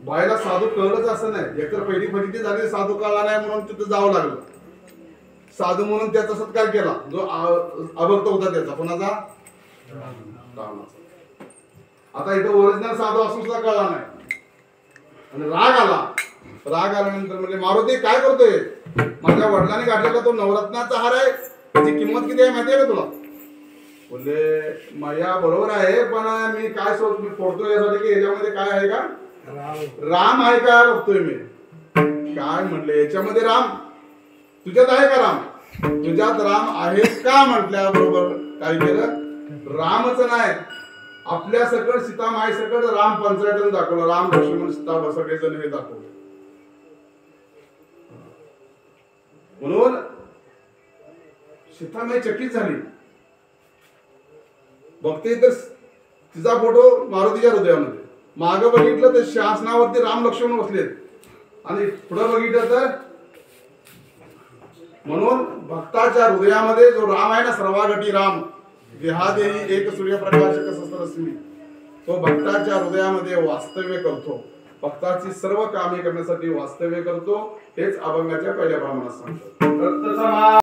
बायला साधू कळलंच असं नाही, एकतर पहिली फजिती झाली, साधू कळला नाही म्हणून तिथं जावं लागलं. साधू म्हणून त्याचा सत्कार केला जो अभक्त होता त्याचा, कोणाचा? रावणाचा. आता इथं ओरिजिनल साधू असून सुद्धा कळला नाही आणि राग आला. राग आल्यानंतर म्हणजे मारुती काय करतोय, माझ्या वडिलांनी काढलेला तो नवरत्नाचा हार आहे, त्याची किंमत किती आहे माहिती आहे का तुला? बोलले माझ्या बरोबर आहे, पण मी काय मी फोडतोय यासाठी की याच्यामध्ये काय आहे का, राम आहे का बघतोय मी. काय म्हणले याच्यामध्ये राम, तुझ्यात आहे का राम, तुझ्यात राम आहे का म्हटल्या बरोबर काय केलं, रामच नाही आपल्या सकट सीता माई सकट राम पंचायतन दाखवलं, राम लक्ष्मण सीता सगळेजण हे दाखवलं. म्हणून सीता माई चकित झाली, बघते तर तिचा फोटो मारुतीच्या हृदयामध्ये, मागे बघितलं तर शासनावरती राम लक्ष्मण बसलेत आणि पुढे बघितलं तर, म्हणून भक्ताच्या हृदयामध्ये जो राम आहे ना, सर्वागटी राम देहादेही एक सूर्यप्रकाशक शस्त्रस्मी, तो भक्ताच्या हृदयामध्ये वास्तव्य करतो, भक्ताची सर्व कामे करण्यासाठी वास्तव्य करतो. हेच अभंगाच्या पहिल्या प्रमाणात सांगतो.